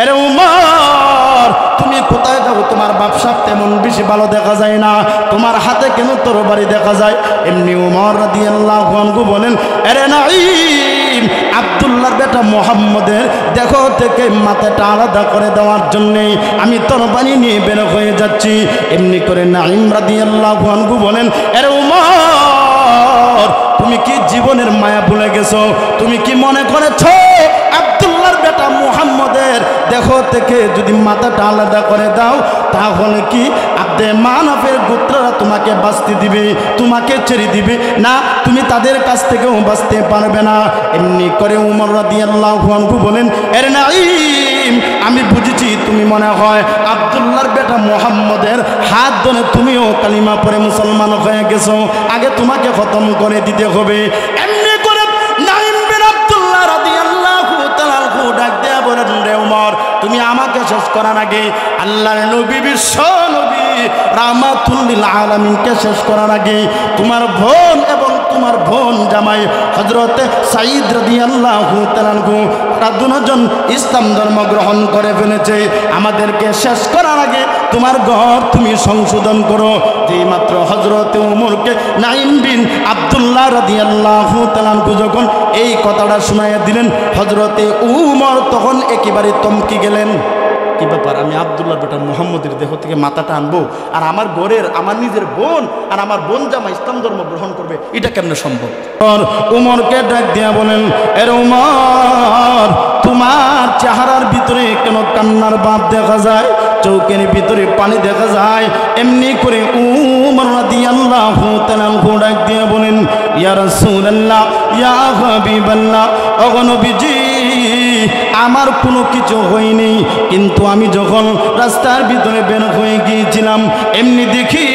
আরে উমর তুমি কোথায় যাও? তোমার ব্যবসা তেমন বেশি ভালো দেখা যায় না, তোমার হাতে কেন তরবারি দেখা যায়? এমনি উমর রাদিয়াল্লাহু আনহু বলেন, আরে নাঈম, আব্দুল্লাহর বেটা মুহাম্মদের দেখো থেকে মাথাটা আলাদা করে দেওয়ার জন্যে আমি তরবারি নিয়ে বের হয়ে যাচ্ছি। এমনি করে নাঈম রাদিয়াল্লাহু আনহু বলেন, আরে উমর তুমি কি জীবনের মায়া ভুলে গেছো? তুমি কি মনে করেছো আব্দুল্লাহর বেটা মুহাম্মদের দেখো থেকে যদি মাথাটা আলাদা করে দাও তাহলে কি আব্দে মানবের গোত্ররা তোমাকে বাঁচতে দিবে, তোমাকে ছেড়ে দিবে না? তুমি তাদের কাছ থেকেও বাঁচতে পারবে না। এমনি করে উমর রাদিয়াল্লাহু আনহু বলেন, আরে নাঈম, আমি বুঝেছি তুমি মনে হয় আব্দুল্লাহর বেটা মুহাম্মদের হাত ধরে তুমিও কালিমা পড়ে মুসলমান হয়ে গেছো, আগে তোমাকে খতম করে দিতে হবে। এমনি করে নাঈম বিন আব্দুল্লাহ রাদিয়াল্লাহু তাআলা ডাক দেয়া বলেন, রে উমর, তুমি আমাকে শেষ করার আগে আল্লাহর নবী বিশ্ব নবী রাহমাতুল লিল আলামিনকে শেষ করার আগে তোমার বোন এবং তোমার বোন জামাই হযরতে সাঈদ রাদিয়াল্লাহু তাআলা তারা দুজন ইসলাম ধর্ম গ্রহণ করে ফেলেছে, আমাদেরকে শেষ করার আগে তোমার ঘর তুমি সংশোধন করো। যেই মাত্র হযরতে উমরকে নাঈম বিন আব্দুল্লাহ রাদিয়াল্লাহু তাআলা যখন এই কথাটা শোনাইয়া দিলেন, হযরতে উমর তখন একেবারে থমকে গেলেন। কি ব্যাপার, আমি আব্দুল্লাহ বেটা মুহাম্মদের দেহ থেকে মাথাটা আনবো আর আমার ঘরের আমার নিজের বোন আর আমার বোন জামা ইসলাম ধর্ম গ্রহণ করবে, এটা কেমনে সম্ভব? উমরকে ডাক দিয়া বলেন, এর উমর, তোমার চেহারার ভিতরে কেন কান্নার ভাব দেখা যায়, চোখের ভিতরে পানি দেখা যায়? এমনি করে উমর রাদিয়াল্লাহু তাআলা ডাক দিয়া বলেন, ইয়া রাসূলুল্লাহ, ইয়া হাবিবাল্লাহ, ওগো নবীজি, আমার কোনো কিছু হয়নি, কিন্তু আমি যখন রাস্তার ভিতরে বের হয়ে গিয়েছিলাম এমনি দেখি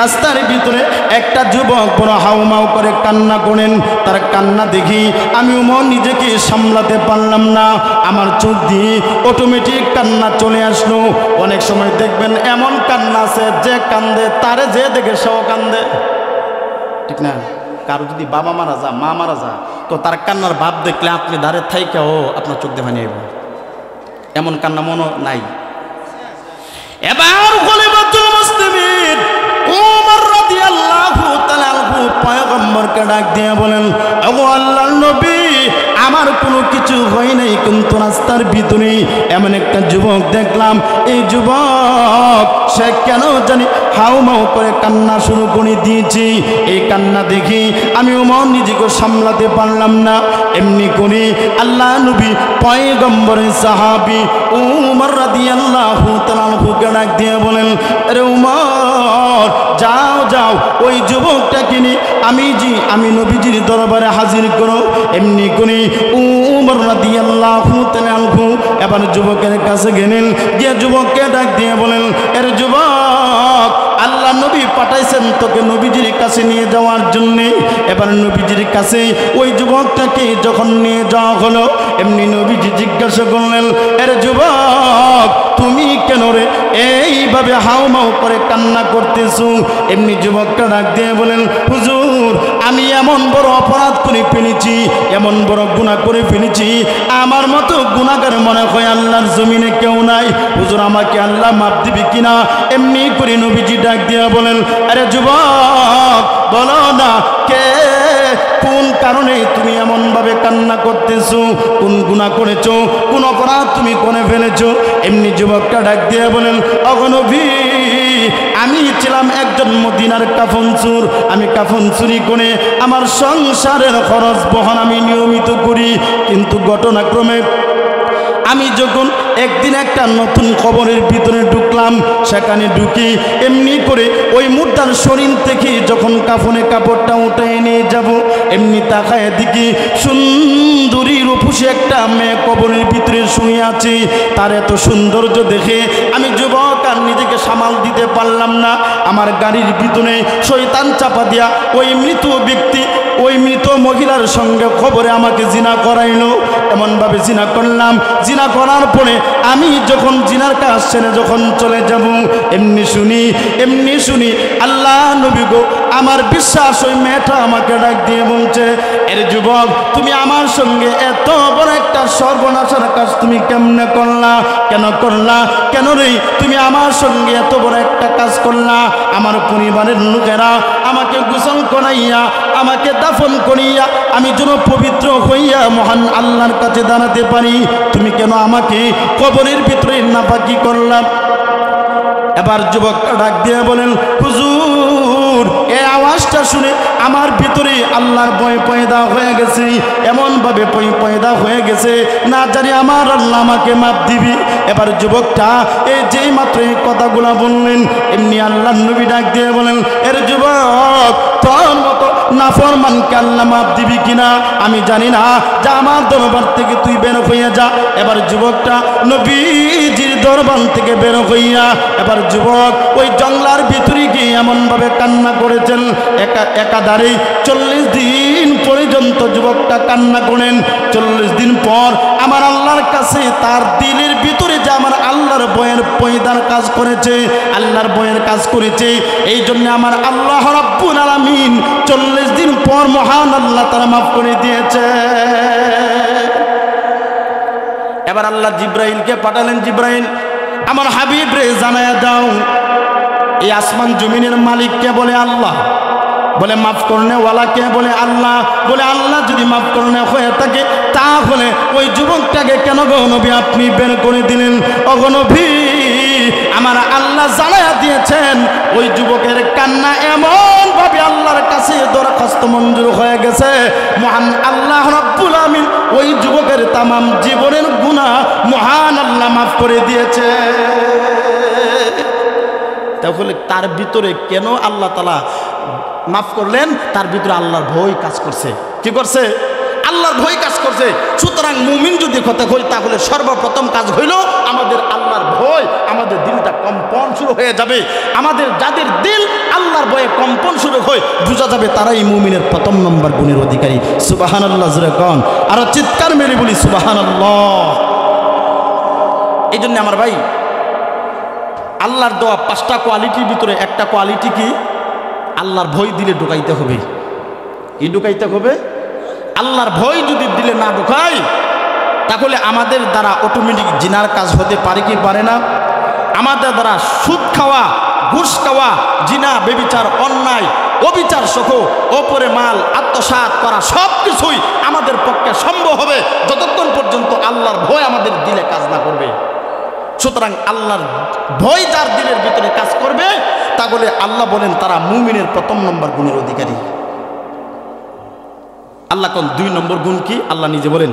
রাস্তার ভিতরে একটা যুবক বড় হাউমাউ করে কান্না করেন। তার কান্না দেখি আমি উমর নিজেকে সামলাতে পারলাম না, আমার চোখ দিয়ে অটোমেটিক কান্না চলে আসলো। অনেক সময় দেখবেন এমন কান্না আছে যে কান্দে তারে যে দেখে সেও কান্দে, ঠিক না? কারো যদি বাবা মারা যা, মা মারা যা, তো তার কান্নার ভাব দেখলে আপনি দাঁড়ের থাইকাও আপনার চোখ দিয়ে ভানিয়ে এমন কান্না মনে নাই। এবার খলিফাতুল মুসলিমিন ওমর রাদিয়াল্লাহু তাআলা পয়গম্বরকে ডাক দিয়ে বলেন, ওগো আল্লাহর নবী, আমার কোনো কিছু হয় নাই, কিন্তু রাস্তার ভিতরে এমন একটা যুবক দেখলাম, এই যুবক সে কেন জানি হাউমাউ করে কান্না শুরু করে দিয়েছি। এই কান্না দেখি আমি ওমর নিজেকে সামলাতে পারলাম না। এমনি করে আল্লাহ নবী পয়গম্বরের সাহাবী উমর রাদিয়াল্লাহু তাআলা ডাক দিয়ে বলেন, আরে উমর, যাও যাও, ওই যুবকটাকে নিয়ে আমি নবীজির দরবারে হাজির করো। এমনি করে উমর রাদিয়াল্লাহু তাআলা এবার যুবকের কাছে গেলেন, গিয়ে যুবককে ডাক দিয়ে বলেন, এর যুবক, আল্লাহ নবী পাঠাইছেন তোকে নবীজির কাছে নিয়ে যাওয়ার জন্যে। এবার নবীজির কাছে ওই যুবকটাকে যখন নিয়ে যাওয়া হলো, এমনি নবীজি জিজ্ঞাসা করলেন, এর যুবক, তুমি কেন রে এইভাবে হাউমাউ করে কান্না করতেছো? এমনি যুবকটা ডাক দিয়ে বলেন, হুজুর, আমি এমন বড় অপরাধ করে ফেলেছি, এমন বড় গুনাহ করে ফেলেছি, আমার মতো গুনাহগার মনে হয় আল্লাহর জমিনে কেউ নাই। হুজুর, আমাকে আল্লাহ মাফ দিবে কিনা? এমনি করে নবীজি ডাক দিয়া বলেন, আরে যুবক, বলো না কে কোন কারণে তুমি এমন ভাবে কান্না করতেছো, কোন গুনাহ করেছো, কোন অপরাধ তুমি করে ফেলেছো? এমনি যুবকটা ডাক দিয়ে বলেন, ওগো নবী, আমি ছিলাম একজন মদিনার কাফন চোর, আমি কাফন চুরি করে আমার সংসারের খরচ বহন আমি নিয়মিত করি, কিন্তু ঘটনাক্রমে আমি যখন একদিন একটা নতুন কবরের ভিতরে ঢুকলাম, সেখানে ঢুকি এমনি করে ওই মুর্দার শরীর থেকে যখন কাফনে কাপড়টা উঠে নিয়ে যাব, এমনি তাকায় দেখি সুন্দরী রূপসী একটা মেয়ে কবরের ভিতরে শুয়ে আছে। তার এত সৌন্দর্য দেখে আমি যুবক আর নিজেকে সামাল দিতে পারলাম না। আমার গাড়ির ভিতরে শয়তান চাপা দিয়া ওই মৃত ব্যক্তি, ওই মৃত মহিলার সঙ্গে খবরে আমাকে জিনা করাইলো। এমনভাবে জিনা করলাম, জিনা করার পরে আমি যখন জিনার কাজ ছেড়ে যখন চলে যাব, এমনি শুনি আল্লাহ নবী গো আমার বিশ্বাস ওই মেয়েটা আমাকে ডাক দিয়ে বলছে, এর যুবক তুমি আমার সঙ্গে এত বড় একটা সর্বনাশের কাজ তুমি কেমনে করলা, কেন করলা, কেন রে তুমি আমার সঙ্গে এত বড় একটা কাজ করলা? আমার পরিবারের লোকেরা আমাকে গোসল করাইয়া আমাকে দাফন করিয়া আমি যেন পবিত্র হইয়া মহান আল্লাহর কাছে দাঁড়াতে পারি, তুমি কেন আমাকে কবরের ভিতরে নাপাকি করলাম? এবার যুবকটা ডাক দিয়ে বলেন, হুজুর এই আওয়াজটা শুনে আমার ভিতরে আল্লাহর ভয় পয়দা হয়ে গেছে, এমনভাবে ভয় পয়দা হয়ে গেছে না জানি আমার আল্লাহ আমাকে মাপ দিবি। এবার যুবকটা এই যেই মাত্র এই কথাগুলা বললেন, এমনি আল্লাহর নবী ডাক দিয়ে বলেন, এর যুবক তোর মতো নাফরমানকে আল্লাহ মাপ দিবি কিনা আমি জানি না, যা আমার দরবার থেকে তুই বের হইয়া যা। এবার যুবকটা নবীজির দরবার থেকে বের হইয়া এবার যুবক ওই জঙ্গলার ভিতরে গিয়ে এমনভাবে কান্না করেছেন, একাধারে 40 দিন পর্যন্ত যুবকটা কান্না করেন। 40 দিন পর আমার আল্লাহর কাছে তার দিলের ভিতরে যে আমার আল্লাহর ভয়ের পয়দার কাজ করেছে, আল্লাহর ভয়ের কাজ করেছে, এই জন্য আমার আল্লাহ রাব্বুল আলামিন 40 দিন পর মহান আল্লাহ তারা মাফ করে দিয়েছে। এবার আল্লাহ জিব্রাইলকে পাঠালেন, জিব্রাইল আমার হাবিব রে জানায়া দাও এই আসমান জমিনের মালিক কে? বলে আল্লাহ। বলে মাফ করনে ওয়ালা কে? বলে আল্লাহ। বলে আল্লাহ যদি মাফ করনে হয়ে থাকে তাহলে ওই যুবকটাকে কেন গো নবী আপনি বের করে দিলেন? ওগো নবী আমার আল্লাহ জানায়া দিয়েছেন ওই যুবকের কান্না এমন ভাবে আল্লাহর কাছে দরখাস্ত মঞ্জুর হয়ে গেছে, মহান আল্লাহ রাব্বুল আমিন ওই যুবকের তামাম জীবনের গুনাহ মহান আল্লাহ মাফ করে দিয়েছে। তাহলে তার ভিতরে কেন আল্লাহ তাআলা মাফ করলেন? তার ভিতরে আল্লাহর ভয় কাজ করছে। কি করছে? আল্লাহর ভয় কাজ করছে। সুতরাং মুমিন যদি হতে হয় তাহলে সর্বপ্রথম কাজ হইল আমাদের আল্লাহর ভয়, আমাদের দিলটা কম্পন শুরু হয়ে যাবে। আমাদের যাদের দিল আল্লাহর ভয়ে কম্পন শুরু হয় বোঝা যাবে তারাই মুমিনের প্রথম নম্বর গুণের অধিকারী। সুবহানাল্লাহ জোরে কোন, আর চিৎকার মেরে বলি সুবহানাল্লাহ। এই জন্য আমার ভাই আল্লাহর দেওয়া 5টা কোয়ালিটির ভিতরে একটা কোয়ালিটি কি? আল্লাহর ভয় দিলে ঢুকাইতে হবে। কি ঢুকাইতে হবে? আল্লাহর ভয় যদি দিলে না ঢুকাই তাহলে আমাদের দ্বারা অটোমেটিক জিনার কাজ হতে পারে কি পারে না? আমাদের দ্বারা সুদ খাওয়া, ঘুষ খাওয়া, জিনা, বেবিচার, অন্যায়, অবিচার সহ ওপরে মাল আত্মসাৎ করা সব কিছুই আমাদের পক্ষে সম্ভব হবে যতক্ষণ পর্যন্ত আল্লাহর ভয় আমাদের দিলে কাজ না করবে। সুতরাং আল্লাহর ভয় যার দিলের ভিতরে কাজ করবে তাহলে আল্লাহ বলেন তারা মুমিনের প্রথম নম্বর গুণের অধিকারী। আল্লাহ কোন 2 নম্বর গুণ কি? আল্লাহ নিজে বলেন,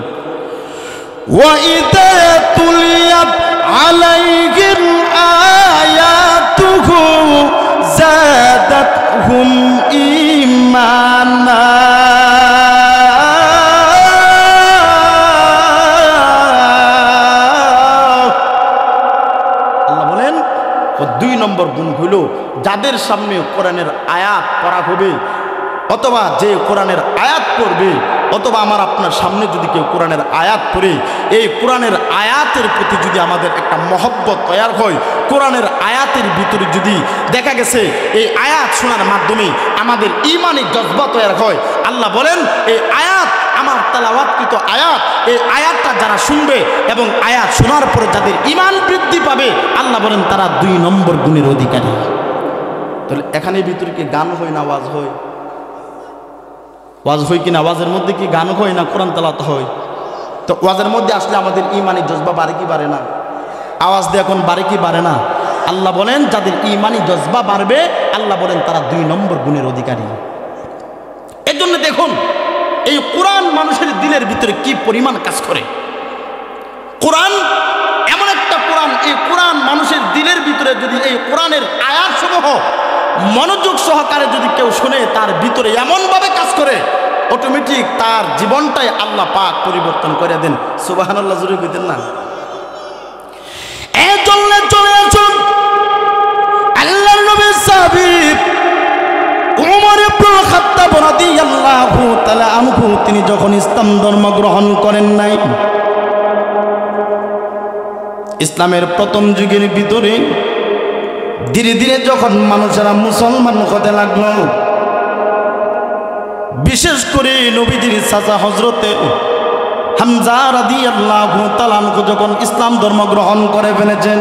ওয়াইদা তুলিয়াত আলাইহিম আয়াতুহু যাদাতহুম ঈমানা। আল্লাহ বলেন 2 নম্বর গুণ হইল যাদের সামনে কোরআনের আয়াত পড়া হবে অথবা যে কোরআনের আয়াত পড়বে অথবা আমার আপনার সামনে যদি কেউ কোরআনের আয়াত পড়ে এই কোরআনের আয়াতের প্রতি যদি আমাদের একটা মহব্বত তৈরি হয়, কোরআনের আয়াতের ভিতরে যদি দেখা গেছে এই আয়াত শোনার মাধ্যমে আমাদের ঈমানি জজবা তৈরি হয়, আল্লাহ বলেন এই আয়াত আমার তেলাওয়াতকৃত আয়াত, এই আয়াতটা যারা শুনবে এবং আয়াত শোনার পরে যাদের ঈমান বৃদ্ধি পাবে আল্লাহ বলেন তারা 2 নম্বর গুণের অধিকারী। তাহলে এখানে ভিতরে কি গান হয় না আওয়াজ হয়? ওয়াজ হয় কিনা? ওয়াজের মধ্যে কি গান হয় না কোরআন তেলাওয়াত হয়? তো ওয়াজের মধ্যে আসলে আমাদের ঈমানি জজবা বাড়ে কি বাড়ে না? আওয়াজ দিয়ে এখন বাড়ে কি বাড়ে না? আল্লাহ বলেন যাদের ঈমানি জজবা বাড়বে আল্লাহ বলেন তারা 2 নম্বর গুণের অধিকারী। এর জন্য দেখুন এই কোরআন মানুষের দিলের ভিতরে কি পরিমাণ কাজ করে। কোরআন এমন একটা কোরআন, এই কোরআন মানুষের দিলের ভিতরে যদি এই কোরআনের আয়াত সমূহ মনোযোগ সহকারে যদি কেউ শুনে তার ভিতরে এমনভাবে কাজ করে অটোমেটিক তার জীবনটাই আল্লাহ পাক পরিবর্তন করে দেন। সুবহানাল্লাহ জোরে কইতেন না? এই জন্য চলে আসুন আল্লাহর নবী সাহাবী ওমর ইবনে খাত্তাব রাদিয়াল্লাহু তাআলা আনহু তিনি যখন ইসলাম ধর্ম গ্রহণ করেন নাই, ইসলামের প্রথম যুগের ভিতরে ধীরে ধীরে যখন মানুষেরা মুসলমান হতে লাগলো বিশেষ করে নবীজির চাচা হযরতে হামজা রাদিয়াল্লাহু তাআলা আনহু যখন ইসলাম ধর্ম গ্রহণ করে ফেলেছেন,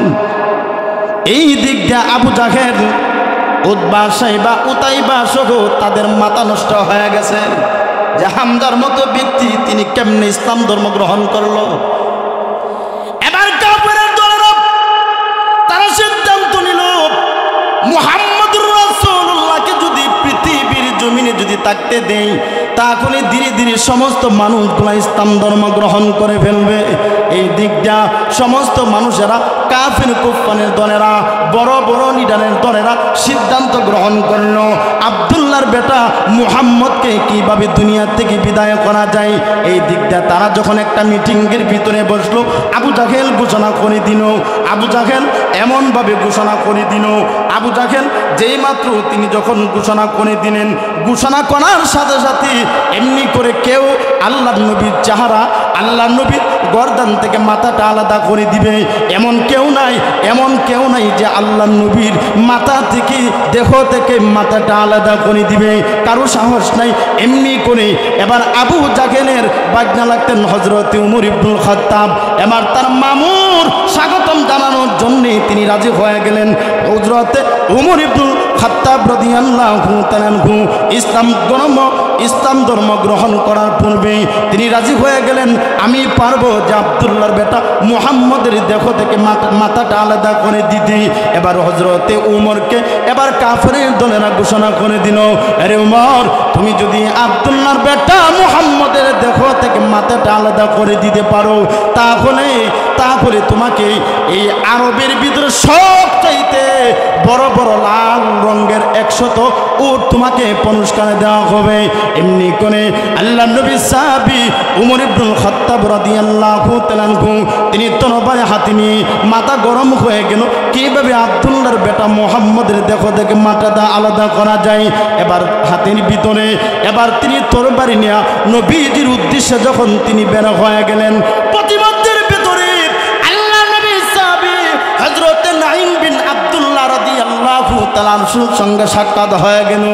এই দিক দিয়ে আবু জাহেল, উতবা, শাইবা, উতাইবা সহ তাদের মাথা নষ্ট হয়ে গেছে যে হামজার মতো ব্যক্তি তিনি কেমনে ইসলাম ধর্ম গ্রহণ করলো। এবার কাফেরের দলেরা তারা সিদ্ধান্ত নিল মুহাম্মদুর রাসূলুল্লাহকে যদি পৃথিবীর জমিনে যদি থাকতে দেই তাহলে ধীরে ধীরে সমস্ত মানুষগুলা ইসলাম ধর্ম গ্রহণ করে ফেলবে। এই দিক দিয়া সমস্ত মানুষেরা, কাফির কুফফারের দলেরা, বড় বড় লিডারের দলেরা সিদ্ধান্ত গ্রহণ করল আব্দুল্লাহর বেটা মুহাম্মদকে কিভাবে দুনিয়া থেকে বিদায় করা যায়। এই দিক দিয়া তারা যখন একটা মিটিংয়ের ভিতরে বসলো, আবু জাহেল ঘোষণা করে দিল, আবু জাহেল এমনভাবে ঘোষণা করে দিল, আবু জাহেল যেই মাত্র তিনি যখন ঘোষণা করে দিলেন, ঘোষণা করার সাথে সাথে এমনি করে কেউ আল্লাহর নবীর চেহারা, আল্লাহর নবীর গর্দান থেকে মাথাটা আলাদা করে দিবে এমন কেউ নাই, এমন কেউ নাই যে আল্লাহর নবীর মাথা থেকে, দেহ থেকে মাথাটা আলাদা করে দিবে, কারো সাহস নাই। এমনি করে এবার আবু জাহেলের বাজনা লাগতেন হযরতে উমর ইবনুল খাত্তাব, এবার তার মামুর স্বাগতম জানানোর জন্যে তিনি রাজি হয়ে গেলেন। হযরতে উমর ইবনুল খাত্তাব রাদিয়াল্লাহু তাআলা আনহু ইসলাম ধর্ম গ্রহণ করার পূর্বে তিনি রাজি হয়ে গেলেন, আমি পারবো যে আব্দুল্লাহর বেটা মুহাম্মদের দেহ থেকে মাথাটা আলাদা করে দিতে। এবার হযরতে উমরকে এবার কাফেরের দলেরা ঘোষণা করে দিল, আরে উমর, তুমি যদি আব্দুল্লাহর বেটা মুহাম্মদের দেহ থেকে মাথাটা আলাদা করে দিতে পারো তাহলে তোমাকে এই আরবের ভিতরে সবচাইতে বড় বড় লাল রঙের 100 উট তোমাকে পুরস্কার দেওয়া হবে। এমনি করে আল্লাহর নবী সাহাবী উমর ইবনুল খাত্তাব রাদিয়াল্লাহু তাআলা আনহু তিনি তরবারি হাতে নিয়ে, মাথা গরম হয়ে গেল কিভাবে আব্দুল্লাহর বেটা মুহাম্মদের দেহ থেকে মাথাটা আলাদা করা যায়। এবার হাতের ভিতরে এবার তিনি তরবারি নিয়ে নবীজির উদ্দেশ্যে যখন তিনি বের হয়ে গেলেন, প্রতিমধ্যের ভিতরে আল্লাহর নবী সাহাবী হযরতে নাঈম বিন আব্দুল্লাহ রাদিয়াল্লাহু তাআলার সঙ্গে সাক্ষাৎ হয়ে গেল।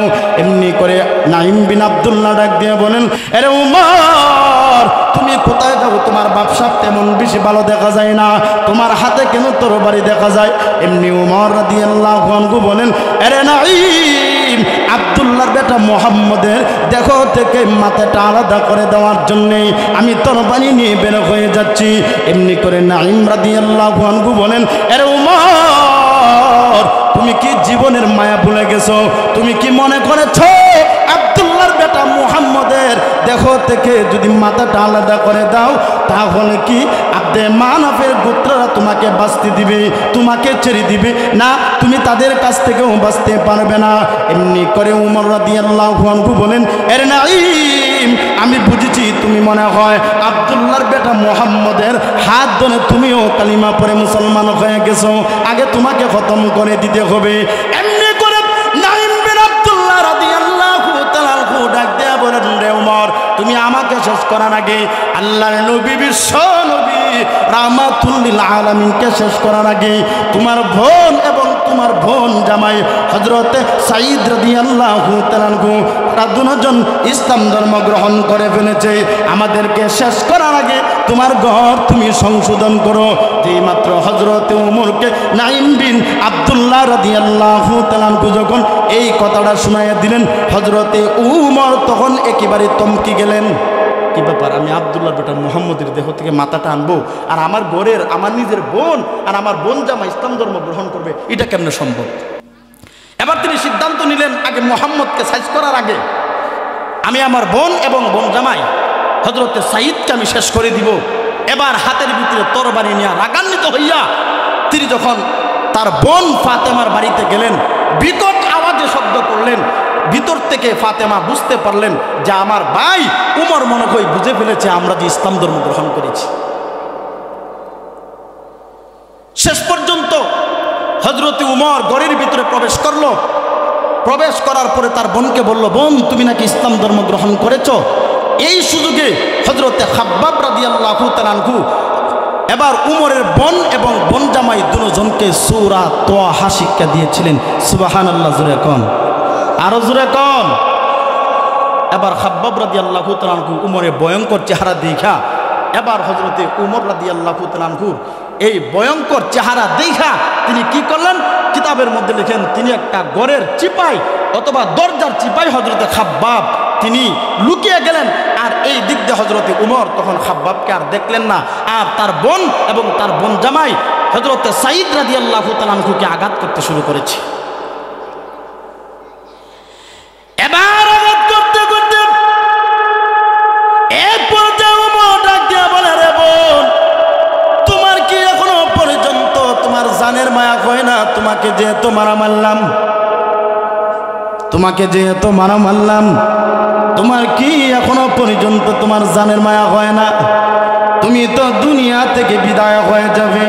এমনি করে নাঈম বিন আব্দুল্লাহ ডাক দিয়ে বলেন, আরে উমর, তুমি কোথায় যাও? তোমার ব্যবসা তেমন বেশি ভালো দেখা যায় না, তোমার হাতে কেন তরবারি দেখা যায়? এমনি উমর রাদিয়াল্লাহু আনহু বলেন, আরে নাঈম, আব্দুল্লাহর বেটা মুহাম্মদের দেহ থেকে মাথাটা আলাদা করে দেওয়ার জন্যে আমি তরবারি নিয়ে বের হয়ে যাচ্ছি। এমনি করে নাঈম রাদিয়াল্লাহু আনহু বলেন, আরে উমর, তুমি কি জীবনের মায়া ভুলে গেছো? তুমি কি মনে করেছো আব্দুল্লাহর বেটা মুহাম্মদের দেহ থেকে যদি মাথাটা আলাদা করে দাও তাহলে কি আব্দে মানাফের গোত্ররা তোমাকে বাঁচতে দিবে, তোমাকে ছেড়ে দিবে না? তুমি তাদের কাছ থেকেও বাঁচতে পারবে না। এমনি করে উমর রাদিয়াল্লাহু আনহু বলেন, আরে নাঈম, আমি বুঝেছি তুমি মনে হয় আব্দুল্লাহর বেটা মুহাম্মদের হাত ধরে তুমিও কালিমা পড়ে মুসলমান হয়ে গেছো, আগে তোমাকে খতম করে দিতে হবে। এমনি করে নাঈম বিন আব্দুল্লাহ রাদিয়াল্লাহু তাআলা ডাক দেয়া বলেন, রে উমর, তুমি আমাকে শেষ করার আগে আল্লাহর নবী, বিশ্ব নবী রাহমাতুল লিল আলামিনকে শেষ করার আগে তোমার বোন এবং তোমার বোন জামাই হযরতে সাঈদ রাদিয়াল্লাহু তাআলা তারা দুজন ইসলাম ধর্ম গ্রহণ করে ফেলেছে, আমাদেরকে শেষ করার আগে তোমার ঘর তুমি সংশোধন করো। যেই মাত্র হযরতে উমরকে নাঈম বিন আব্দুল্লাহ রাদিয়াল্লাহু তাআলা যখন এই কথাটা শুনাইয়া দিলেন, হযরতে উমর তখন একেবারে থমকে গেলেন। কি ব্যাপার, আমি আব্দুল্লাহর বেটা মুহাম্মদের দেহ থেকে মাথাটা আনবো আর আমার ঘরের, আমার নিজের বোন আর আমার বোন জামা ইসলাম ধর্ম গ্রহণ করবে, এটা কেমনে সম্ভব? এবার তিনি সিদ্ধান্ত নিলেন, আগে মুহাম্মদকে সাইজ করার আগে আমি আমার বোন এবং বোন জামাই হযরতে সাঈদকে আমি শেষ করে দিব। এবার হাতের ভিতরে তরবারি নিয়ে রাগান্বিত হইয়া তিনি যখন তার বোন ফাতেমার বাড়িতে গেলেন, বিকট আওয়াজে শব্দ করলেন। ভিতর থেকে ফাতেমা বুঝতে পারলেন যে আমার ভাই উমর মনে হয় বুঝে ফেলেছে আমরা যে ইসলাম ধর্ম গ্রহণ করেছি। শেষ পর্যন্ত হযরতে উমর ঘরের ভিতরে প্রবেশ করলো। প্রবেশ করার পরে তার বোনকে বলল, বোন, তুমি নাকি ইসলাম ধর্ম গ্রহণ করেছো? এই সুযোগে হযরতে খাব্বাব রাদিয়াল্লাহু তাআলা আনহু এবার উমরের বোন এবং বোন জামাই দুজনকে সূরা তাহা শিক্ষা দিয়েছিলেন। সুবহানাল্লাহ, জোরে কোন, আরো জোরে কোন। এবার খাব্বাব রাদিয়াল্লাহু তাআলা আনহু উমরের ভয়ঙ্কর চেহারা দেখা এবার হযরতে উমর রাদিয়াল্লাহু তাআলা আনহুর এই ভয়ঙ্কর চেহারা দেখা তিনি কি করলেন, কিতাবের মধ্যে লেখেন তিনি একটা ঘরের চিপাই অথবা দরজার চিপাই হযরতে খাব্বাব তিনি লুকিয়ে গেলেন। আর এই দিক দিয়ে হযরতে উমর তখন খাব্বাবকে আর দেখলেন না, আর তার বোন এবং তার বোন জামাই হযরতে সাঈদ রাদিয়াল্লাহু তাআলা আনহুকে আঘাত করতে শুরু করেছে। এবার আঘাত করতে করতে এক পর্যায়ে উমর ডাক দিয়ে বলে, রে বোন, তোমার কি এখনো পর্যন্ত তোমার জানের মায়া হয় না? তোমাকে যেহেতু মারা মারলাম, তোমাকে যেহেতু মারা মারলাম, তোমার কি এখনো পর্যন্ত তোমার জানের মায়া হয় না? তুমি তো দুনিয়া থেকে বিদায় হয়ে যাবে।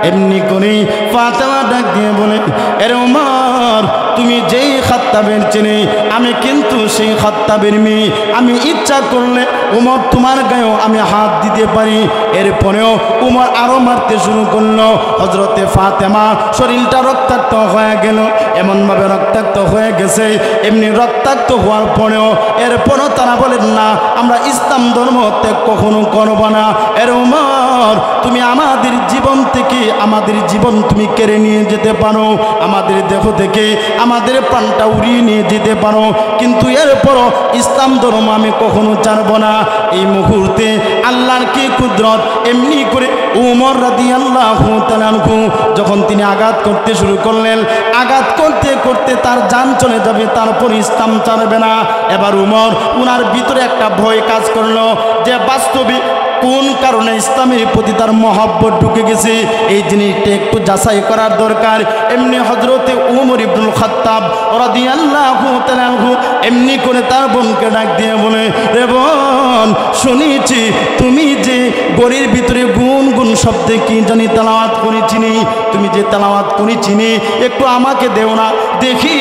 এমনি করে ফাতেমা ডাক দিয়ে বলে, আরে ওমর, তুমি যেই খাত্তাবের চেনে, আমি কিন্তু সেই খাত্তাবের মেয়ে। আমি ইচ্ছা করলে ওমর তোমার গায়েও আমি হাত দিতে পারি। এরপরেও উমর আরো মারতে শুরু করলো। হযরতে ফাতেমা শরীরটা রক্তাক্ত হয়ে গেল, এমনভাবে রক্তাক্ত হয়ে গেছে। এমনি রক্তাক্ত হওয়ার পরেও এরপরও তারা বলেন না, আমরা ইসলাম ধর্ম ত্যাগ কখনো করব না। এর উমর, তুমি আমাদের জীবন থেকে আমাদের জীবন তুমি কেড়ে নিয়ে যেতে পারো, আমাদের দেহ থেকে আমাদের প্রাণটা উড়িয়ে নিয়ে যেতে পারো, কিন্তু এরপরও ইসলাম ধর্ম আমি কখনো ছাড়ব না। এই মুহূর্তে আল্লাহর কি কুদরত, এমনি করে উমর রাদিয়াল্লাহু তাআলা আনহু যখন তিনি আঘাত করতে শুরু করলেন, আঘাত করতে করতে তার জান চলে যাবে, তারপর ইসলাম ছাড়বে না। এবার উমর উনার ভিতরে একটা ভয় কাজ করলো যে বাস্তবে কোন কারণে ইসলামের প্রতি তার মহব্বত ঢুকে গেছে, এই জিনিসটা একটু যাচাই করার দরকার। এমনি হযরতে উমর ইবনুল খাত্তাব রাদিয়াল্লাহু তাআলা আনহু এমনি করে তার বোনকে ডাক দিয়ে বলে, রে বোন, শুনেছি তুমি যে গড়ির ভিতরে গুন গুন শব্দে কি জানি তেলাওয়াত করেছিনি, তুমি যে তেলাওয়াত করেছিনি একটু আমাকে দেও না, দেখি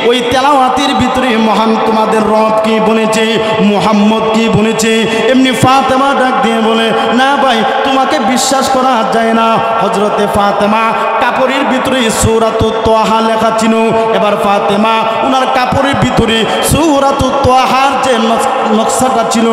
ওই তেলাওয়াতের ভিতরে মহান তোমাদের রব কি বলেছে, মুহাম্মদ কি বলেছে। এমনি ফাতেমা ডাক দিয়ে বলে, না ভাই, তোমাকে বিশ্বাস করা যায় না। হযরতে ফাতেমা কাপড়ের ভিতরে সূরাতুত তাহা লেখা ছিল। এবার ফাতেমা উনার কাপড়ের ভিতরে সূরাতুত তাহার যে নকশাটা ছিল,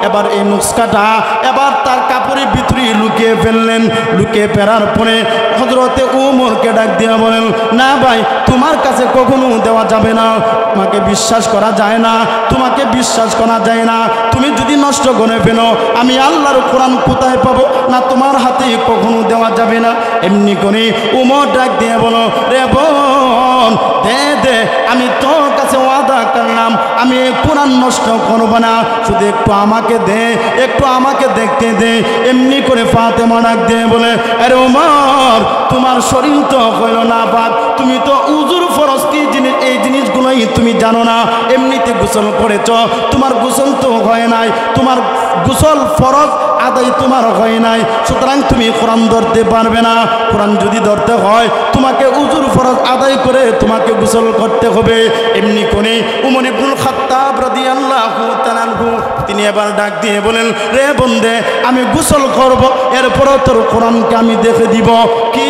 এবার এই নকশাটা এবার তার কাপড়ের ভিতরে লুকিয়ে ফেললেন। লুকিয়ে ফেরার পরে হযরতে উমরকে ডাক দিয়ে বলেন, না ভাই, তোমার কাছে কখনো দেওয়া যাবে না, তোমাকে বিশ্বাস করা যায় না, তোমাকে বিশ্বাস করা যায় না। তুমি যদি নষ্ট করে ফেলো, আমি আল্লাহর কোরআন কোথায় পাবো? না, তোমার হাতে কখনো দেওয়া যাবে না। এমনি করে উমর ডাক দিয়ে বলো, রে বোন, দে দে, আমি তোর কাছে ওয়াদা করলাম, আমি এই কোরআন নষ্ট করবো না, শুধু একটু আমাকে দে, একটু আমাকে দেখতে দে। এমনি করে ফাতেমা ডাক দিয়ে বলে, আরে উমর, তোমার শরীর তো হইল না পাক, তুমি তো উজুর ফরজ কি জিনিস, এই জিনিসগুলোই তুমি জানো না। এমনিতে গোসল করেছ, তোমার গোসল তো হয় নাই, তোমার গোসল ফরজ আদায় তোমার হয় নাই, সুতরাং তুমি কোরআন ধরতে পারবে না। কোরআন যদি ধরতে হয় তোমাকে উজুর ফরজ আদায় করে তোমাকে গোসল করতে হবে। এমনি করে উমর ইবনুল খাত্তাব রাদিয়াল্লাহু তাআলা আনহু তিনি এবার ডাক দিয়ে বলেন, রে বন্দে, আমি গোসল করব, এরপরও তোর কোরআনকে আমি দেখে দিব কি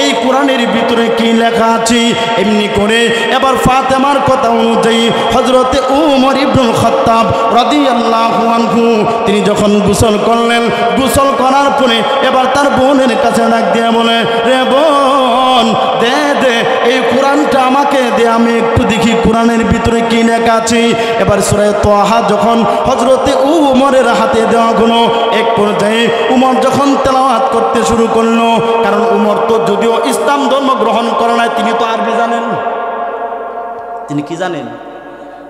এই কোরআনের ভিতরে কি লেখা আছে। এমনি করে এবার ফাতেমার কথা অনুযায়ী হযরতে উমর ইবনুল খাত্তাব রাদিয়াল্লাহু আনহু তিনি যখন গোসল করলেন, গোসল করার পরে এবার তার বোনের কাছে ডাক দিয়ে বলে, রে বোন, দে দে, এই কোরআনটা আমাকে দে, আমি একটু দেখি কোরআনের ভিতরে কি লেখা আছে। এবার সূরা তাহা যখন হযরতে উমরের হাতে দেওয়া হলো, এক পর্যায়ে উমর যখন তেলাওয়াত করতে শুরু করলো, কারণ উমর তো যদিও ইসলাম ধর্ম গ্রহণ করে নাই, তিনি তো আরবি জানেন। তিনি কি জানেন?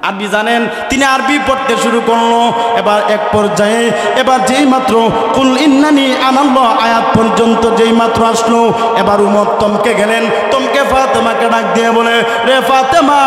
আরবি জানেন। তিনি আরবি পড়তে শুরু করলো। এবার এক পর্যায়ে এবার যেই মাত্র কুল ইন্নানি আনাল্লাহ আয়াত পর্যন্ত যেই মাত্র আসলো, এবার উমর থমকে গেলেন। থমকে ফাতেমাকে ডাক দিয়ে বলে, রে ফাতেমা,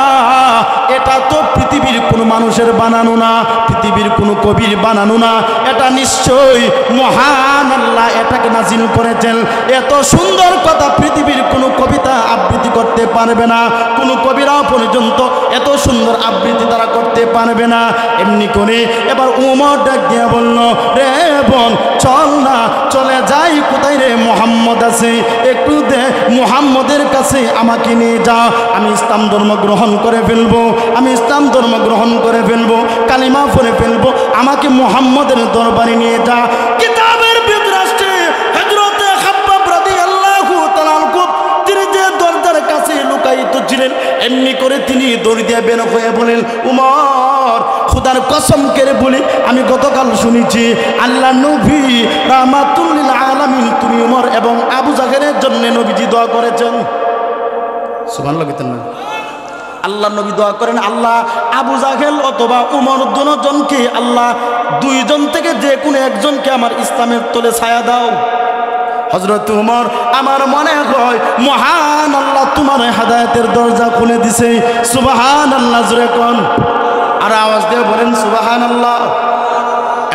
এটা তো পৃথিবীর কোনো মানুষের বানানো না, পৃথিবীর কোনো কবির বানানো না, এটা নিশ্চয়ই মহান আল্লাহ এটাকে নাজিল করেছেন। এত সুন্দর কথা পৃথিবীর কোনো কবিতা আবৃত্তি করতে পারবে না, কোনো কবিরাও পর্যন্ত এত সুন্দর আবৃত্তি তারা করতে পারবে না। এমনি করে এবার উমর ডাক দিয়ে বলল, রে বোন, চল না, চলে যাই, কোথায় রে মুহাম্মদ আছে, একটু দে, মুহাম্মদের কাছে আমাকে নিয়ে যা, আমি ইসলাম ধর্ম গ্রহণ করে ফেলবো, আমি ইসলাম ধর্ম গ্রহণ করে ফেলবো, কালিমা পড়ে ফেলবো, আমাকে মুহাম্মদের দরবারে নিয়ে যা। কিতাবের ভিতরে আসছে হযরতে খাব্বাব রাদিয়াল্লাহু তাআলা আনহু তিনি যে দরজার কাছে লুকায়িত ছিলেন, এমনি করে তিনি দৌড় দিয়ে বের হয়ে বলেন, উমর খুদার কসম করে বলি, আমি গতকাল শুনেছি আল্লাহ নবী রাহমাতুল লিল আলামিন তুমি উমর এবং আবু জাহেলের জন্য নবীজি দোয়া করেছেন। সুবহানাল্লাহ কইতেন না? আল্লাহ নবী দোয়া করেন, আল্লাহ আবু জাহেল অথবা উমর দুজনকে আল্লাহ দুইজন থেকে যে কোনো একজনকে আমার ইসলামের তলে ছায়া দাও। হযরত উমর আমার মনে হয় মহান আল্লাহ তোমার হেদায়েতের দরজা খুলে দিছে। সুবহানাল্লাহ জোরে কোন আর আওয়াজ দিয়ে বলেন সুবহানাল্লাহ।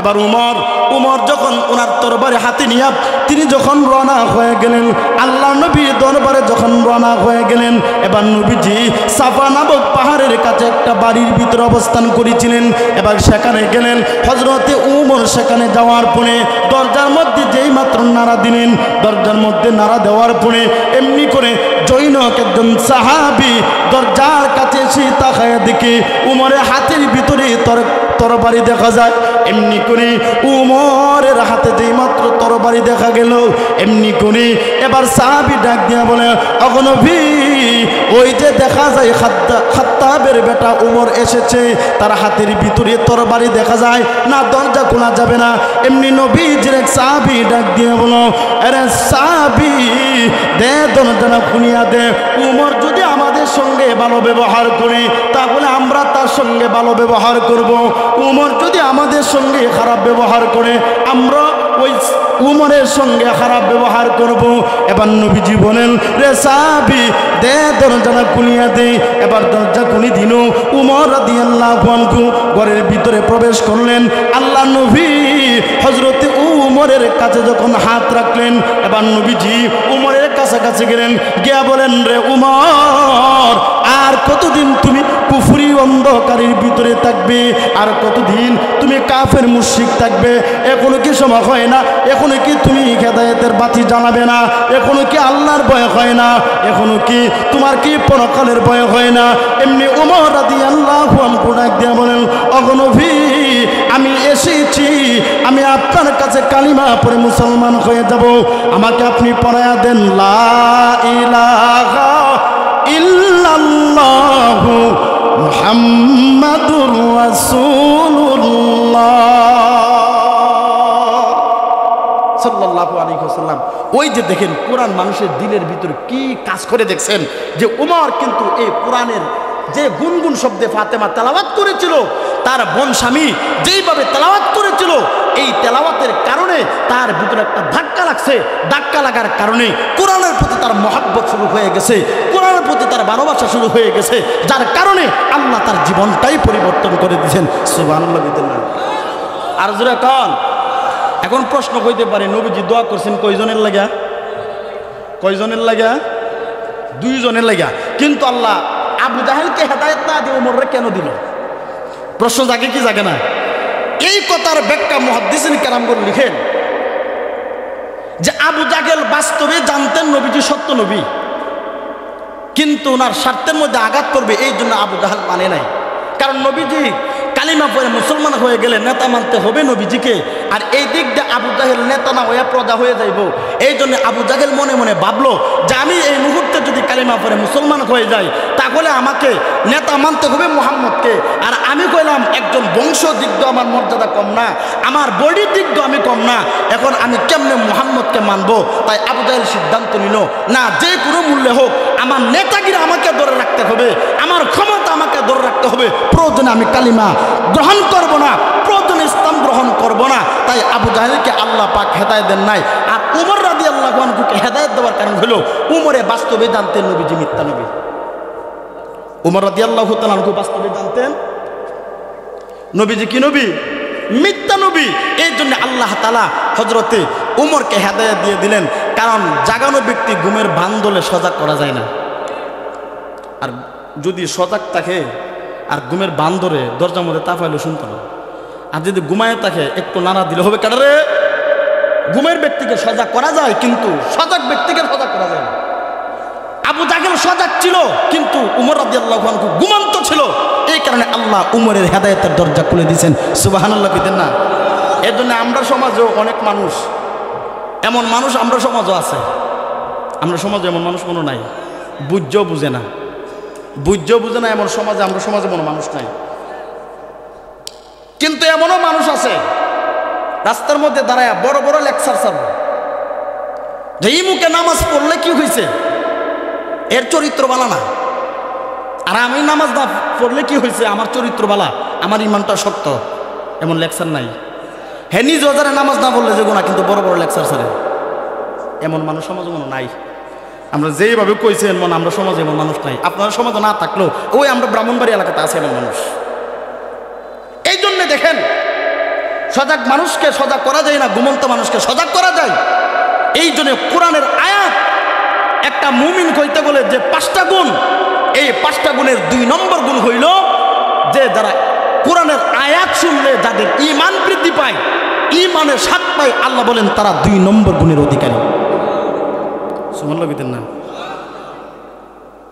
এবার উমর যখন ওনার তরবারি হাতে নিয়ে তিনি যখন রওনা হয়ে গেলেন, আল্লাহ নবী দরবারে যখন রওনা হয়ে গেলেন, এবার নবীজি সাফা নামক পাহাড়ের কাছে একটা বাড়ির ভিতরে অবস্থান করেছিলেন। এবার সেখানে গেলেন, হযরতে উমর সেখানে যাওয়ার পরে দরজার মধ্যে যেই মাত্র নাড়া দিলেন, দরজার মধ্যে নাড়া দেওয়ার পরে এমনি করে জৈনক একজন সাহাবী দরজার কাছে এসে তাকায় দেখে উমরের হাতের ভিতরে তরবারি দেখা যায়। এমনি করে উমরের হাতে যেই মাত্র তরবারি দেখা গেল, এমনি করে এবার সাহাবী ডাক দিয়া বলে, ওগো নবী, ওই যে দেখা যায় খাত্তাবের বেটা উমর এসেছে, তার হাতের ভিতরে তরবারি দেখা যায় না, দরজা খোলা যাবে না। এমনি নবীজির এক সাহাবী ডাক দিয়ে বলো, আরে সাহাবী দে দরজাটা খুলিয়া দে, উমর যদি আমাদের সঙ্গে ভালো ব্যবহার করে তাহলে আমরা তার সঙ্গে ভালো ব্যবহার করব, উমর যদি আমাদের সঙ্গে খারাপ ব্যবহার করে আমরা ওই উমরের সঙ্গে খারাপ ব্যবহার করব। এবার নবীজি বলেন, রে সাহাবী দে দরজাটা খুলিয়া দে। এবার দরজা খুলে দিল, উমর রাদিয়াল্লাহু আনহু ঘরের ভিতরে প্রবেশ করলেন। আল্লাহ নবী হযরতে উমরের কাছে যখন হাত রাখলেন, এবার নবীজি উমরের কাছাকাছি গেলেন, গিয়া বলেন, রে উমর, আর কতদিন তুমি কুফরি অন্ধকারের ভিতরে থাকবে? আর কতদিন তুমি কাফের মুশরিক থাকবে? এখনো কি সময় হয় না? এখনো কি তুমি হেদায়েতের বাতি জ্বালাবে না? এখনো কি আল্লাহর ভয় হয় না? এখনো কি তোমার কি পরকালের ভয় হয় না? এমনি উমর রাদিয়াল্লাহু আনহু ডাক দিয়ে বলেন, ওগো নবী, আমি এসেছি, আমি আপনার কাছে কালিমা পড়ে মুসলমান হয়ে যাব, আমাকে আপনি পড়ায়া দেন লা ইলাহা ইল্লাল্লাহু মুহাম্মাদুর রাসূলুল্লাহ সাল্লাল্লাহু আলাইহি ওয়াসাল্লাম। ওই যে দেখেন কোরআন মানুষের দিলের ভিতরে কি কাজ করে, দেখছেন যে উমর কিন্তু এই কোরআনের যে গুনগুন শব্দে ফাতেমা তেলাওয়াত করেছিল, তার বোন স্বামী যেইভাবে তেলাওয়াত করেছিল, এই তেলাওয়াতের কারণে তার ভিতরে একটা ধাক্কা লাগছে। ধাক্কা লাগার কারণে কোরআনের প্রতি তার মহব্বত শুরু হয়ে গেছে, কোরআনের প্রতি তার ভালোবাসা শুরু হয়ে গেছে, যার কারণে আল্লাহ তার জীবনটাই পরিবর্তন করে দিয়েছেন। সুবহানাল্লাহ। আর জোরে কান। এখন প্রশ্ন হইতে পারে, নবীজি দোয়া করছেন কয়জনের লাগা? কয়জনের লাগা? দুইজনের লাগা। কিন্তু আল্লাহ আবু জাহেলকে হেদায়েত না দিয়ে উমররে কেন দিল? প্রশ্ন জাগে কি জাগে না? এই কথার ব্যাখ্যা মুহাদ্দিসিন কেরামগণ লিখেন যে আবু জাহেল বাস্তবে জানতেন নবীজি সত্য নবী, কিন্তু ওনার স্বার্থের মধ্যে আঘাত করবে এই জন্য আবু জাহেল মানে নাই। কারণ নবীজি কালিমা পড়ে মুসলমান হয়ে গেলে নেতা মানতে হবে নবীজিকে, আর এই দিক দিয়ে আবু জাহেল নেতা না হয়ে প্রজা হয়ে যাইব। এই জন্য আবু জাহেল মনে মনে ভাবলো যে আমি এই মুহূর্তে যদি কালিমা পড়ে মুসলমান হয়ে যাই তাহলে আমাকে নেতা মানতে হবে মুহাম্মদকে, আর আমি কইলাম একজন বংশ দিক দিয়ে আমার মর্যাদা কম না, আমার বডির দিক দিয়ে আমি কম না, এখন আমি কেমনে মুহাম্মদকে মানবো? তাই আবু জাহেল সিদ্ধান্ত নিল, না যে কোনো মূল্যে হোক আমার নেতাগিরি আমাকে ধরে রাখতে হবে, আমার ক্ষমতা আমাকে ধরে রাখতে হবে, প্রয়োজনে আমি কালিমা গ্রহণ করব না, প্রয়োজনে ইসলাম গ্রহণ করব না। তাই আবু জাহেলকে আল্লাহ পাক হেদায়েত দেন নাই। আর উমর রাদিয়াল্লাহু আনহুকে হেদায়েত দেওয়ার কারণ হলো উমরে বাস্তবে জানতেন নবীজি মিথ্যা নবী। উমর রাদিয়াল্লাহু তাআলা আনহু বাস্তবে জানতেন নবীজি কি নবী? মিথ্যা নবী। এই জন্য আল্লাহ তাআলা হযরতে উমরকে হেদায়েত দিয়ে দিলেন, কারণ জাগানো ব্যক্তি ঘুমের ভান ধরলে সজাগ করা যায় না। আর যদি সজাগ থাকে আর ঘুমের বান ধরে দরজার মধ্যে তাফাইলো শুনতে হবে, আর যদি ঘুমায় থাকে একটু নাড়া দিলে হবে কাটারে। ঘুমের ব্যক্তিকে সজাগ করা যায় কিন্তু সজাগ ব্যক্তিকে সজাগ করা যায় না। আবু জাহেল একদম সজাগ ছিল, কিন্তু উমর রাদিয়াল্লাহু আনহু ঘুমন্ত ছিল। এই কারণে আল্লাহ উমরের হেদায়েতের দরজা খুলে দিয়েছেন। সুবহানাল্লাহ কইতেন না? এর জন্য আমরা সমাজেও অনেক মানুষ, এমন মানুষ আমরা সমাজও আছে। আমরা সমাজে এমন মানুষ কোনো নাই, বুঝছেও বুঝে না, বুঝছেও বুঝে না, এমন সমাজে আমরা সমাজে কোনো মানুষ নাই। কিন্তু এমনও মানুষ আছে রাস্তার মধ্যে দাঁড়ায় বড় বড় লেকচার ছাড়বে যে এই মুখে নামাজ পড়লে কি হয়েছে, এর চরিত্র বালা না, আর আমি নামাজ না পড়লে কি হয়েছে, আমার চরিত্র বালা, আমার ইমানটা শক্ত। এমন লেকচার নাই। হ্যাঁ, নিজ ওজারে নামাজ না পড়লে যে গুণা, কিন্তু বড় বড় লেকচার ছাড়ে। এমন মানুষ সমাজে মনে নাই। আমরা যেইভাবে কইছেন মনে আমরা সমাজে এমন মানুষ নাই। আপনার সমাজে না থাকলেও ওই আমরা ব্রাহ্মণবাড়ি এলাকাতে আছে এমন মানুষ। এই জন্যে দেখেন, সজাগ মানুষকে সজাগ করা যায় না, ঘুমন্ত মানুষকে সজাগ করা যায়। এই জন্য কোরআনের আয়াত একটা মুমিন কইতে বলে যে 5টা গুণ, এই 5টা গুণের 2 নম্বর গুণ হইল যে যারা কোরআনের আয়াত শুনলে যাদের ঈমান বৃদ্ধি পায়, ঈমানের স্বাদ পায়, আল্লাহ বলেন তারা 2 নম্বর গুণের অধিকারী। সুবহানাল্লাহ কইতেন না?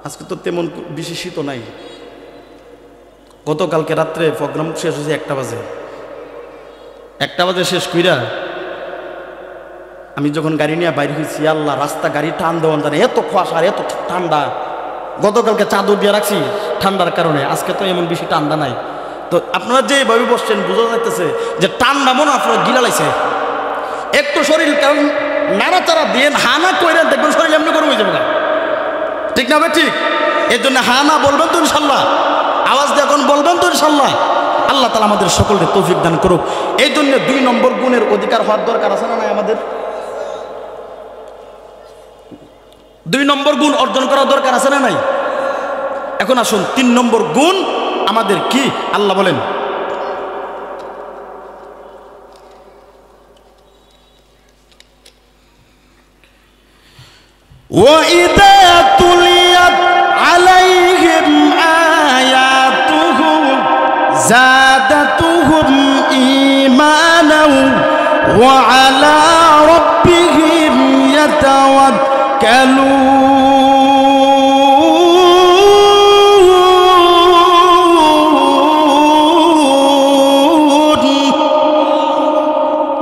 আজকে তো তেমন বেশি শীত নাই। গতকালকে রাত্রে প্রোগ্রাম শেষ হয়েছে 1টা বাজে। 1টা বাজে শেষ কইরা আমি যখন গাড়ি নিয়ে বাইরে হয়েছি, আল্লাহ রাস্তা গাড়ি টান দেওয়ান জানে, এত কুয়াশা আর এত ঠান্ডা। গতকালকে চাদর দিয়ে রাখছি ঠান্ডার কারণে, আজকে তো এমন বেশি ঠান্ডা নাই। তো আপনারা যেভাবে বসছেন বোঝা যাইতেছে যে ঠান্ডা মনে আপনারা গিলা লাইছে। একটু শরীর কারণ নাড়াচাড়া দিয়ে হানা কইরেন, দেখবেন শরীর এমনি গরম হয়ে যাবে না, ঠিক না ভাই? ঠিক। এর জন্য হানা বলবেন তো ইনশাল্লাহ, আওয়াজ দিয়ে এখন বলবেন তো ইনশাল্লাহ। আল্লাহ তাআলা আমাদের সকলকে তৌফিক দান করুক। এই জন্য 2 নম্বর গুণের অধিকার হওয়ার দরকার আছে না নাই আমাদের? 2 নম্বর গুণ অর্জন করার দরকার আছে না নাই? এখন আসুন 3 নম্বর গুণ আমাদের কি আল্লাহ বলেন, وَإِذَا تُلِيَتْ عَلَيْهِمْ آيَاتُهُ زَادَتْهُمْ إِيمَانًا وَعَلَى رَبِّهِمْ يَتَوَكَّلُونَ।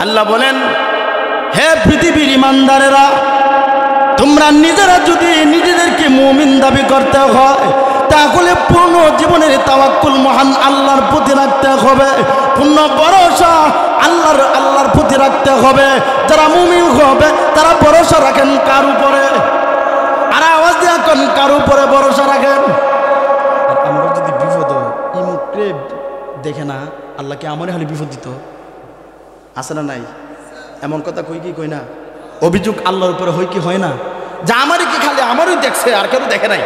আল্লাহ বলেন, হে পৃথিবীর ঈমানদারেরা, তোমরা নিজেরা যদি নিজেদেরকে মুমিন দাবি করতে হয়, তাহলে পূর্ণ জীবনের তাওয়াক্কুল মহান আল্লাহর প্রতি রাখতে হবে, পূর্ণ ভরসা আল্লাহর প্রতি রাখতে হবে। যারা মুমিন হবে তারা ভরসা রাখেন কার উপরে? আর আওয়াজ দিয়ে এখন কার উপরে ভরসা রাখেন? আমরা যদি বিপদ ইমুকে দেখে না, আল্লাহকে আমারই খালি বিপদ দিত, আছে না নাই? এমন কথা কই কি কই না? অভিযোগ আল্লাহর উপরে হয় কি হয় না? যে আমারই কি খালি আমারই দেখছে, আর কেউ দেখে নাই।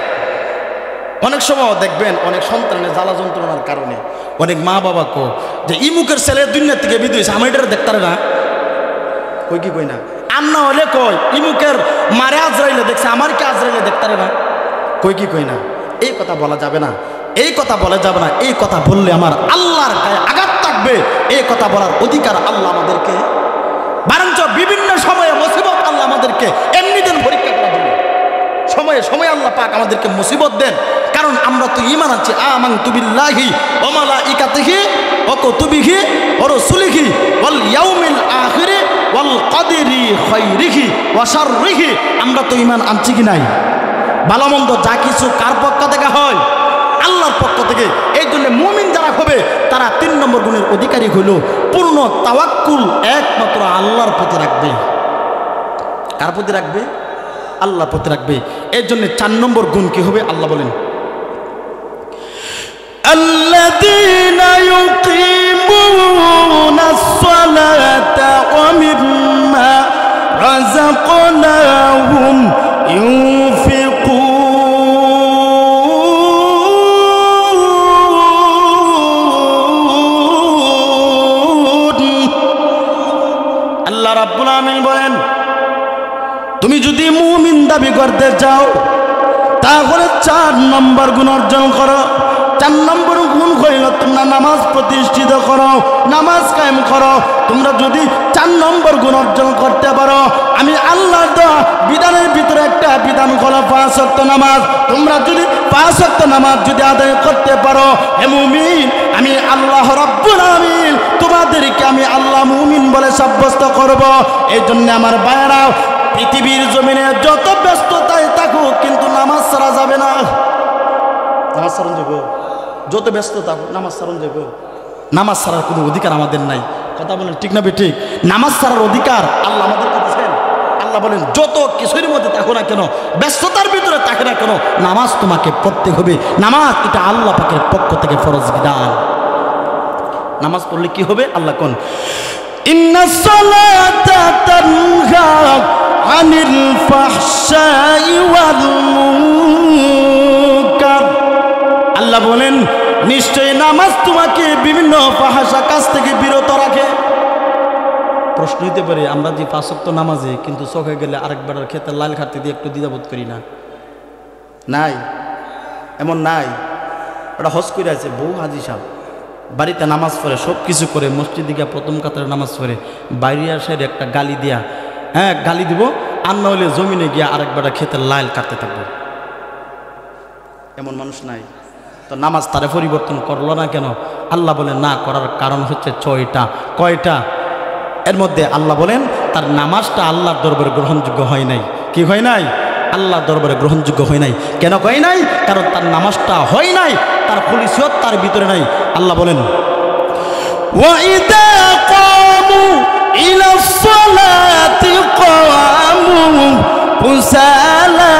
অনেক সময় দেখবেন অনেক সন্তানের জ্বালা যন্ত্রণার কারণে অনেক মা বাবা কো যে ইমুকের ছেলে দুনিয়ার থেকে বিদুই আমার এটা দেখতে না, কই কি কই না? আন্না হলে কই ইমুকের মারে আজরাইলে দেখছে, আমার কি আজরাইলে দেখতে না, কই কি কই না? এই কথা বলা যাবে না, এই কথা বলা যাবে না। এই কথা বললে আমার আল্লাহর গায়ে আঘাত থাকবে। এই কথা বলার অধিকার আল্লাহ আমাদেরকে, বরঞ্চ বিভিন্ন সময়ে মুসিবত আল্লাহ আমাদেরকে এমনি দেন পরীক্ষা করার জন্য। সময়ে সময়ে আল্লাহ পাক আমাদেরকে মুসিবত দেন, কারণ আমরা তো ঈমান আছি। আমানতু বিল্লাহি ওয়া মালাইকাতিহি ওয়া কুতুবিহি ওয়া রাসূলিহি ওয়াল ইয়াউমিল আখিরি ওয়াল কদরি খাইরিহি ওয়া শাররিহি। আমরা তো ঈমান আনছি কি নাই? ভালো মন্দ যা কিছু কার পক্ষ থেকে হয়? আল্লাহর পক্ষ থেকে। এই জন্য মুমিন যারা হবে তারা 3 নম্বর গুণের অধিকারী হইল পূর্ণ তাওয়াক্কুল একমাত্র আল্লাহর প্রতি রাখবে। কার প্রতি রাখবে? আল্লাহর প্রতি রাখবে। এর জন্য 4 নম্বর গুণ কি হবে? আল্লাহ বলেন, আল্লাযীনা ইউকিমুনাস সালাতা ওয়া মিম্মা রাযাকনাহুম ইউনফিকুন। আল্লাহ রাব্বুল আমিন বলেন, তুমি যদি মুমিন দাবি করতে চাও তাহলে 4 নম্বর গুণ অর্জন করো। 4 নম্বর গুণ হইল তোমরা নামাজ প্রতিষ্ঠিত করো, নামাজ কায়েম করো। তোমরা যদি 4 নম্বর গুণ অর্জন করতে পারো, আমি আল্লাহর দেওয়া বিধানের ভিতরে একটা বিধান হলো 5 ওয়াক্ত নামাজ। তোমরা যদি 5 ওয়াক্ত নামাজ যদি আদায় করতে পারো, হে মুমিন, আমি আল্লাহ রাব্বুল আলামিন তোমাদেরকে আমি আল্লাহ মুমিন বলে সাব্যস্ত করব। এই জন্য আমার ভাইরা, পৃথিবীর জমিনে যত ব্যস্ততায় থাকুক কিন্তু নামাজ ছাড়া যাবে না। নামাজ ছাড়ুন যাবো, যত ব্যস্ত থাকুক নামাজ ছাড়ুন যাবো। নামাজ ছাড়ার কোনো অধিকার আমাদের নাই। কথা বলেন ঠিক না ঠিক? নামাজ ছাড়ার অধিকার আল্লাহ আমাদেরকে দিয়েছেন। আল্লাহ বলেন যত কিছুর মধ্যে থাকো না কেন, ব্যস্ততার ভিতরে থাকে না কেন, নামাজ তোমাকে পড়তে হবে। নামাজ এটা আল্লাহ পাকের পক্ষ থেকে ফরজ বিধান। নামাজ পড়লে কি হবে? আল্লাহ কোন ইন্নাস সালাতা তানহা আনিল ফাহশাই ওয়াল মুনকার। আল্লাহ বলেন নিশ্চয়ই নামাজ তোমাকে বিভিন্ন ফাহাশা কাজ থেকে বিরত রাখে। প্রশ্ন হইতে পারে, আমরা যে 5 ওয়াক্ত নামাজে কিন্তু চোখে গেলে আরেকবার খেতে লাল খাতে দিয়ে একটু দ্বিধাবোধ করি না? নাই, এমন নাই? ওটা হজ করে আছে বউ হাজি সাহেব, বাড়িতে নামাজ পড়ে সব কিছু করে, মসজিদে গিয়া প্রথম কাতারে নামাজ পড়ে, বাইরে আসে একটা গালি দিয়া, হ্যাঁ গালি দিব, আর না হলে জমিনে গিয়া আরেকবার খেতে লাল কাটতে থাকবো। এমন মানুষ নাই? তো নামাজ তারে পরিবর্তন করলো না কেন? আল্লাহ বলেন না করার কারণ হচ্ছে 6টা। কয়টা? এর মধ্যে আল্লাহ বলেন তার নামাজটা আল্লাহর দরবারে গ্রহণযোগ্য হয় নাই। কি হয় নাই? আল্লাহর দরবারে গ্রহণযোগ্য হয় নাই। কেন হয় নাই? কারণ তার নামাজটা হয় নাই, তার খুলিসিয়ত তার ভিতরে নাই। আল্লাহ বলেন ওয়াইদা কামু ইলাস সালাতি কামু কুসালা